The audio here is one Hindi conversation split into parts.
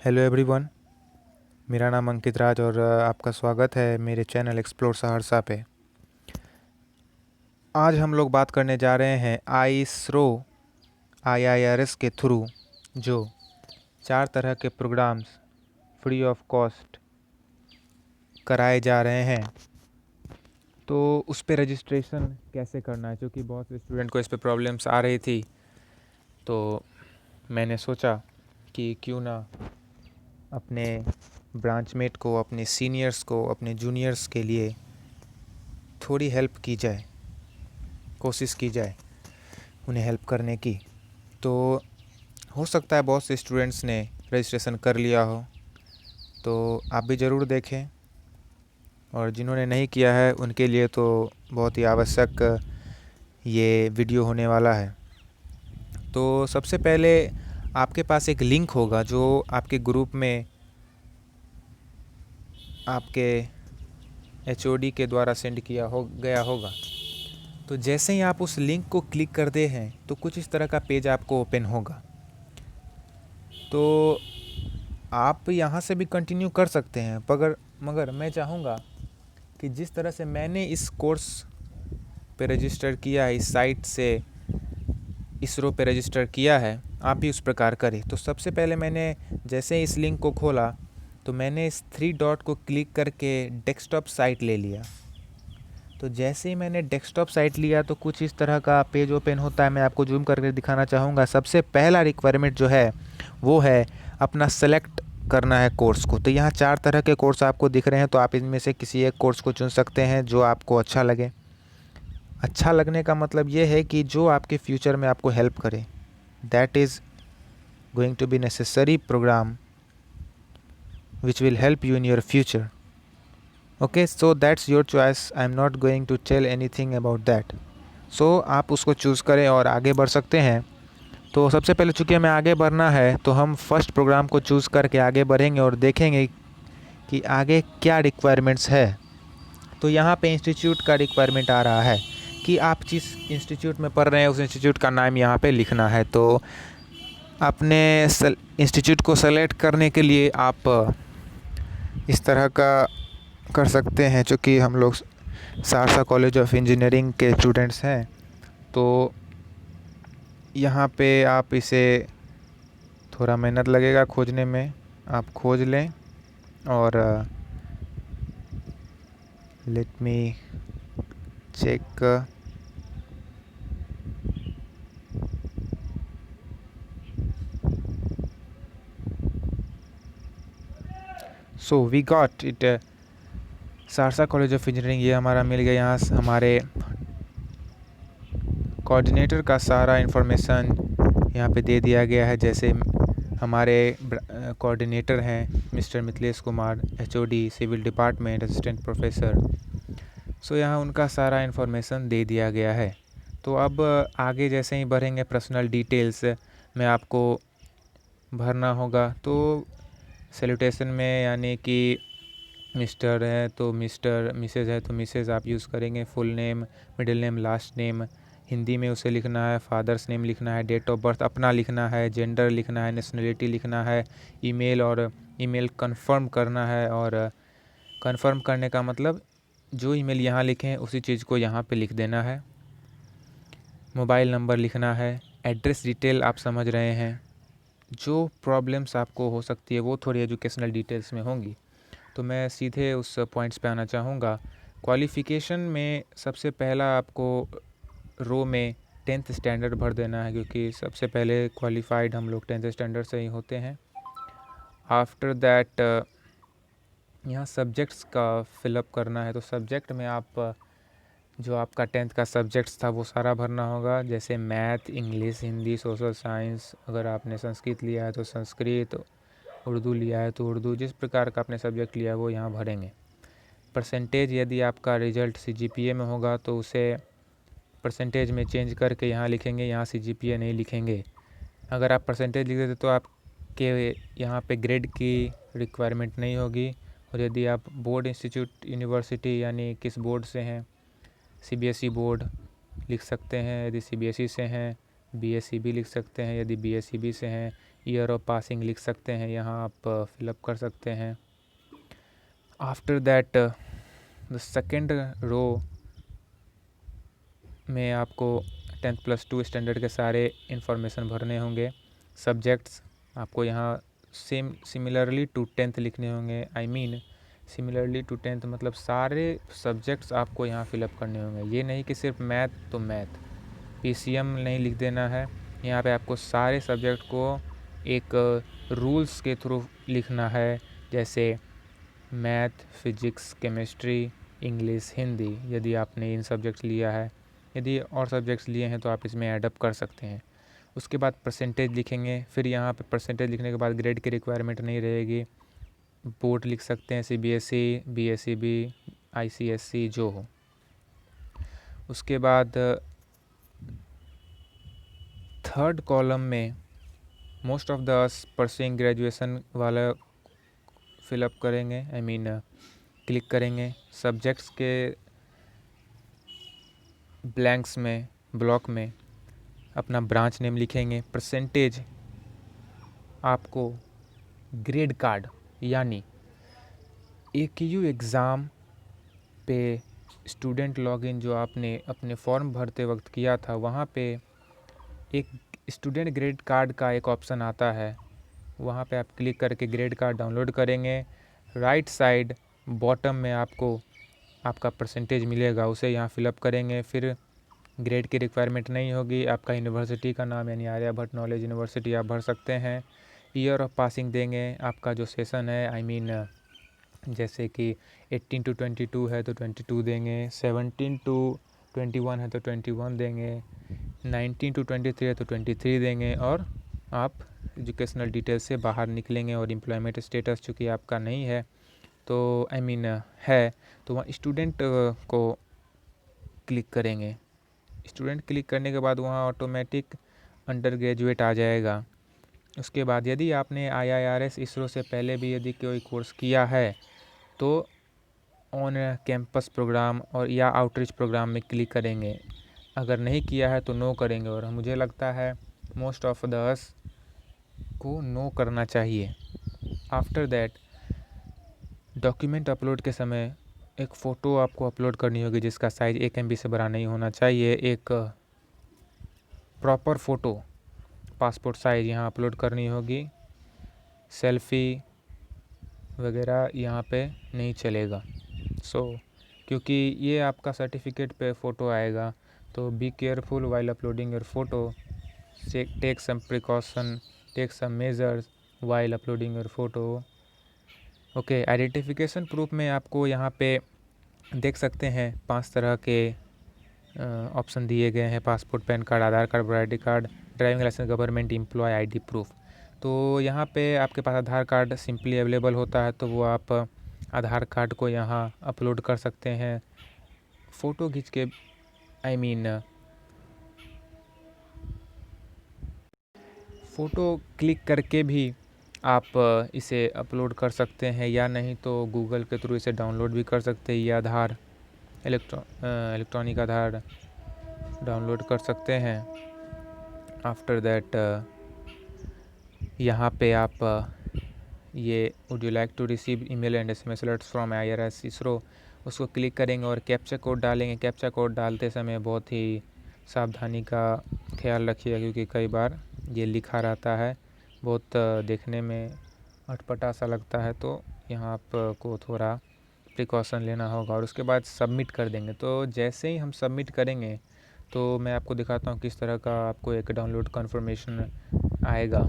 Hello everyone. मेरा नाम अंकित राज और आपका स्वागत है मेरे चैनल एक्सप्लोर सहरसा पे। आज हम लोग बात करने जा रहे हैं आईएसरो आईआईआरएस के थ्रू जो 4 तरह के प्रोग्राम्स फ्री ऑफ कॉस्ट कराए जा रहे हैं, तो उस पे रजिस्ट्रेशन कैसे करना है, क्योंकि बहुत से स्टूडेंट को इस पे प्रॉब्लम्स आ रही थी। तो मैंने सोचा कि क्यों ना अपने ब्रांचमेट को, अपने सीनियर्स को, अपने जूनियर्स के लिए थोड़ी हेल्प की जाए, कोशिश की जाए उन्हें हेल्प करने की। तो हो सकता है बहुत से स्टूडेंट्स ने रजिस्ट्रेशन कर लिया हो, तो आप भी ज़रूर देखें, और जिन्होंने नहीं किया है उनके लिए तो बहुत ही आवश्यक ये वीडियो होने वाला है। तो सबसे पहले आपके पास एक लिंक होगा जो आपके ग्रुप में आपके एचओडी के द्वारा सेंड किया हो गया होगा। तो जैसे ही आप उस लिंक को क्लिक करते हैं तो कुछ इस तरह का पेज आपको ओपन होगा। तो आप यहाँ से भी कंटिन्यू कर सकते हैं, मगर मैं चाहूँगा कि जिस तरह से मैंने इस कोर्स पे रजिस्टर किया है, इस साइट से इसरो पे रजिस्टर किया है, आप भी उस प्रकार करें। तो सबसे पहले मैंने जैसे ही इस लिंक को खोला तो मैंने इस 3 डॉट को क्लिक करके डेस्कटॉप साइट ले लिया। तो जैसे ही मैंने डेस्कटॉप साइट लिया तो कुछ इस तरह का पेज ओपन होता है। मैं आपको जूम करके दिखाना चाहूँगा। सबसे पहला रिक्वायरमेंट जो है वो है अपना सेलेक्ट करना है कोर्स को। तो यहाँ 4 तरह के कोर्स आपको दिख रहे हैं, तो आप इनमें से किसी एक कोर्स को चुन सकते हैं जो आपको अच्छा लगे। अच्छा लगने का मतलब ये है कि जो आपके फ्यूचर में आपको हेल्प करे, that is going to be necessary program which will help you in your future. Okay, so that's your choice, I am not going to tell anything about that. So आप उसको चूज़ करें और आगे बढ़ सकते हैं। तो सबसे पहले चूँकि हमें आगे बढ़ना है तो हम फर्स्ट प्रोग्राम को चूज़ करके आगे बढ़ेंगे और देखेंगे कि आगे क्या रिक्वायरमेंट्स है। तो यहाँ पे इंस्टीट्यूट का रिक्वायरमेंट आ रहा है कि आप जिस इंस्टीट्यूट में पढ़ रहे हैं उस इंस्टीट्यूट का नाम यहाँ पे लिखना है। तो अपने इंस्टीट्यूट को सेलेक्ट करने के लिए आप इस तरह का कर सकते हैं। चूँकि हम लोग सहरसा कॉलेज ऑफ इंजीनियरिंग के स्टूडेंट्स हैं, तो यहाँ पे आप इसे, थोड़ा मेहनत लगेगा खोजने में, आप खोज लें। और let me check. So we got it, Saharsa college of engineering, ये हमारा मिल गया। यहाँ हमारे कोऑर्डिनेटर का सारा इन्फॉर्मेशन यहाँ पे दे दिया गया है। जैसे हमारे कोऑर्डिनेटर हैं mister Mithilesh Kumar, HOD civil department, assistant professor. So यहाँ उनका सारा इन्फॉर्मेशन दे दिया गया है। तो अब आगे जैसे ही बढ़ेंगे पर्सनल डिटेल्स में आपको भरना होगा। तो सैल्यूटेशन में यानी कि मिस्टर है तो मिस्टर, मिसेज है तो मिसेज आप यूज़ करेंगे। Full name, middle name, last name Hindi में उसे लिखना है। फादर्स नेम लिखना है, डेट ऑफ बर्थ अपना लिखना है, जेंडर लिखना है, नेशनलिटी लिखना है, ईमेल और ईमेल कंफर्म करना है। और कंफर्म करने का मतलब जो ईमेल यहाँ लिखें उसी चीज़ को यहाँ पे लिख देना है। मोबाइल नंबर लिखना है। एड्रेस डिटेल आप समझ रहे हैं। जो प्रॉब्लम्स आपको हो सकती है वो थोड़ी एजुकेशनल डिटेल्स में होंगी, तो मैं सीधे उस पॉइंट्स पे आना चाहूँगा। क्वालिफ़िकेशन में सबसे पहला आपको रो में 10th स्टैंडर्ड भर देना है, क्योंकि सबसे पहले क्वालिफाइड हम लोग 10th स्टैंडर्ड से ही होते हैं। आफ्टर दैट यहाँ सब्जेक्ट्स का फिलअप करना है। तो सब्जेक्ट में आप जो आपका 10th का सब्जेक्ट्स था वो सारा भरना होगा, जैसे math, English, Hindi, social science. अगर आपने संस्कृत लिया है तो संस्कृत, उर्दू लिया है तो उर्दू, जिस प्रकार का आपने सब्जेक्ट लिया है वो यहाँ भरेंगे। परसेंटेज, यदि आपका रिजल्ट सीजीपीए में होगा तो उसे परसेंटेज में चेंज करके यहाँ लिखेंगे, यहाँ सीजीपीए नहीं लिखेंगे। अगर आप परसेंटेज लिख देते तो आपके यहाँ पे ग्रेड की रिक्वायरमेंट नहीं होगी। और यदि आप बोर्ड, इंस्टीट्यूट, यूनिवर्सिटी यानी किस बोर्ड से हैं, सीबीएसई बोर्ड लिख सकते हैं। यदि सीबीएसई से हैं BSCB लिख सकते हैं यदि BSCB से हैं, ईयर ऑफ पासिंग लिख सकते हैं, यहाँ आप फिलअप कर सकते हैं। After that the second row में आपको 10+2 स्टैंडर्ड के सारे इन्फॉर्मेशन भरने होंगे। सब्जेक्ट्स आपको यहाँ सिमिलरली टू 10th लिखने होंगे। सिमिलरली टू 10th मतलब सारे सब्जेक्ट्स आपको यहाँ फिलअप करने होंगे। ये नहीं कि सिर्फ मैथ तो मैथ, PCM नहीं लिख देना है। यहाँ पे आपको सारे सब्जेक्ट को एक रूल्स के थ्रू लिखना है, जैसे math, physics, chemistry, English, Hindi यदि आपने इन सब्जेक्ट्स लिया है। यदि और सब्जेक्ट्स लिए हैं तो आप इसमें ऐडअप कर सकते हैं। उसके बाद परसेंटेज लिखेंगे। फिर यहाँ पे परसेंटेज लिखने के बाद ग्रेड की रिक्वायरमेंट नहीं रहेगी। बोर्ड लिख सकते हैं, CBSE, BSCB, ICSE जो हो। उसके बाद थर्ड कॉलम में most of the us pursuing graduation वाला फिलअप करेंगे, क्लिक करेंगे। सब्जेक्ट्स के ब्लॉक में अपना ब्रांच नेम लिखेंगे। परसेंटेज आपको ग्रेड कार्ड यानी AQU एग्ज़ाम पे स्टूडेंट लॉगिन जो आपने अपने फॉर्म भरते वक्त किया था, वहाँ पे एक स्टूडेंट ग्रेड कार्ड का एक ऑप्शन आता है। वहाँ पे आप क्लिक करके ग्रेड कार्ड डाउनलोड करेंगे। राइट साइड बॉटम में आपको आपका परसेंटेज मिलेगा, उसे यहाँ फिलअप करेंगे। फिर ग्रेड की रिक्वायरमेंट नहीं होगी। आपका यूनिवर्सिटी का नाम यानी आर्यभट्ट नॉलेज यूनिवर्सिटी आप भर सकते हैं। ईयर ऑफ पासिंग देंगे। आपका जो सेशन है जैसे कि 18 to 22 है तो 22 देंगे, 17 to 21 है तो 21 देंगे, 19 to 23 है तो 23 देंगे। और आप एजुकेशनल डिटेल्स से बाहर निकलेंगे और एम्प्लॉयमेंट स्टेटस चूँकि आपका नहीं है तो है तो वहाँ स्टूडेंट को क्लिक करेंगे। स्टूडेंट क्लिक करने के बाद वहाँ ऑटोमेटिक अंडर ग्रेजुएट आ जाएगा। उसके बाद यदि आपने IIRS इसरो से पहले भी यदि कोई कोर्स किया है तो ऑन कैंपस प्रोग्राम और या आउटरीच प्रोग्राम में क्लिक करेंगे। अगर नहीं किया है तो नो करेंगे, और मुझे लगता है मोस्ट ऑफ द अस को नो करना चाहिए। आफ्टर दैट डॉक्यूमेंट अपलोड के समय एक फ़ोटो आपको अपलोड करनी होगी जिसका साइज़ 1 MB से बड़ा नहीं होना चाहिए। एक प्रॉपर फ़ोटो पासपोर्ट साइज़ यहाँ अपलोड करनी होगी। सेल्फ़ी वगैरह यहाँ पे नहीं चलेगा। क्योंकि ये आपका सर्टिफिकेट पे फ़ोटो आएगा, तो be careful while uploading your photo, take some precaution, take some measures while uploading your photo. Okay, identification proof में आपको यहाँ पे देख सकते हैं 5 तरह के ऑप्शन दिए गए हैं: passport, pan card, Aadhaar card, voter ID card, driving licence, government employ ID proof. तो यहाँ पे आपके पास आधार कार्ड सिंपली अवेलेबल होता है तो वो आप आधार कार्ड को यहाँ अपलोड कर सकते हैं। फ़ोटो खींच के फ़ोटो क्लिक करके भी आप इसे अपलोड कर सकते हैं, या नहीं तो गूगल के थ्रू इसे डाउनलोड भी कर सकते हैं। ये आधार इलेक्ट्रॉनिक आधार डाउनलोड कर सकते हैं। आफ्टर दैट यहाँ पे आप ये would you like to receive email and SMS alerts from IIRS ISRO, उसको क्लिक करेंगे और कैप्चा कोड डालेंगे। कैप्चा कोड डालते समय बहुत ही सावधानी का ख्याल रखिएगा, क्योंकि कई बार ये लिखा रहता है, बहुत देखने में अटपटा सा लगता है, तो यहाँ आपको थोड़ा प्रिकॉशन लेना होगा। और उसके बाद सबमिट कर देंगे। तो जैसे ही हम सबमिट करेंगे तो मैं आपको दिखाता हूँ किस तरह का आपको एक डाउनलोड कन्फर्मेशन आएगा।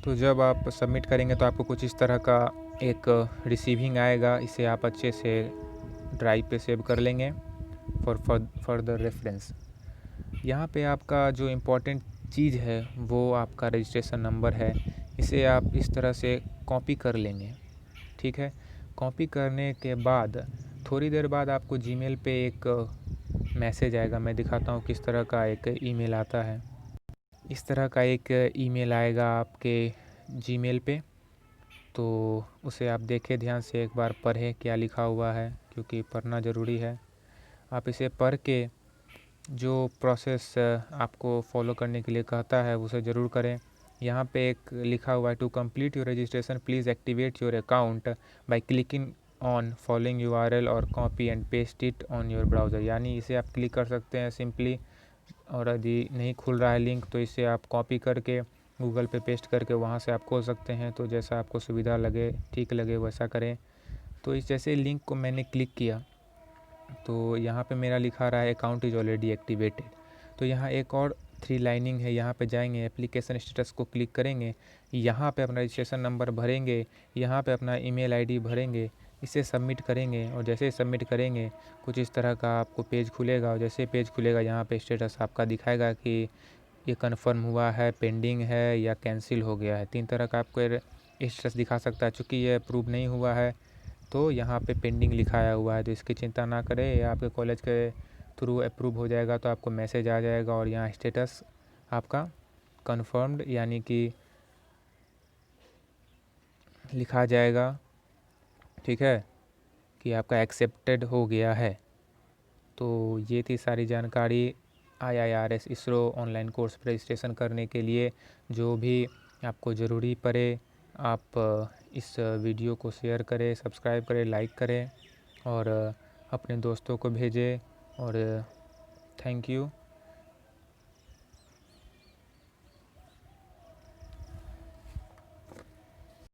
तो जब आप सबमिट करेंगे तो आपको कुछ इस तरह का एक रिसीविंग आएगा। इसे आप अच्छे से ड्राइव पे सेव कर लेंगे फॉर फर्दर रेफरेंस। यहाँ पे आपका जो इम्पोर्टेंट चीज़ है वो आपका रजिस्ट्रेशन नंबर है। इसे आप इस तरह से कॉपी कर लेंगे, ठीक है। कॉपी करने के बाद थोड़ी देर बाद आपको जीमेल पे एक मैसेज आएगा। मैं दिखाता हूँ किस तरह का एक ईमेल आता है। इस तरह का एक ईमेल आएगा आपके जीमेल पे, तो उसे आप देखें ध्यान से, एक बार पढ़ें क्या लिखा हुआ है, क्योंकि पढ़ना ज़रूरी है। आप इसे पढ़ के जो प्रोसेस आपको फॉलो करने के लिए कहता है उसे ज़रूर करें। यहाँ पे एक लिखा हुआ है, to complete your registration please activate your account by clicking on following URL और copy and paste it on your browser. यानी इसे आप क्लिक कर सकते हैं सिंपली, और यदि नहीं खुल रहा है लिंक तो इसे आप कॉपी करके गूगल पे पेस्ट करके वहाँ से आप खोल सकते हैं। तो जैसा आपको सुविधा लगे, ठीक लगे वैसा करें। तो इस जैसे लिंक को मैंने क्लिक किया तो यहाँ पे मेरा लिखा रहा है अकाउंट इज़ ऑलरेडी एक्टिवेटेड। तो यहाँ एक और 3 लाइनिंग है, यहाँ पे जाएंगे, एप्लीकेशन स्टेटस को क्लिक करेंगे, यहाँ पे अपना रजिस्ट्रेशन नंबर भरेंगे, यहाँ पे अपना ईमेल आईडी भरेंगे, इसे सबमिट करेंगे। और जैसे ही सबमिट करेंगे कुछ इस तरह का आपको पेज खुलेगा, और जैसे पेज खुलेगा यहाँ पे स्टेटस आपका दिखाएगा कि ये कन्फर्म हुआ है, पेंडिंग है या कैंसिल हो गया है। 3 तरह का आपको स्टेटस दिखा सकता है। चूँकि ये अप्रूव नहीं हुआ है तो यहाँ पे पेंडिंग लिखाया हुआ है, तो इसकी चिंता ना करें, ये आपके कॉलेज के थ्रू अप्रूव हो जाएगा तो आपको मैसेज आ जाएगा और यहाँ स्टेटस आपका कन्फर्म्ड यानी कि लिखा जाएगा, ठीक है, कि आपका एक्सेप्टेड हो गया है। तो ये थी सारी जानकारी IIRS इसरो ऑनलाइन कोर्स पर रजिस्ट्रेशन करने के लिए। जो भी आपको ज़रूरी पड़े आप इस वीडियो को शेयर करें, सब्सक्राइब करें, लाइक करें और अपने दोस्तों को भेजें। और थैंक यू।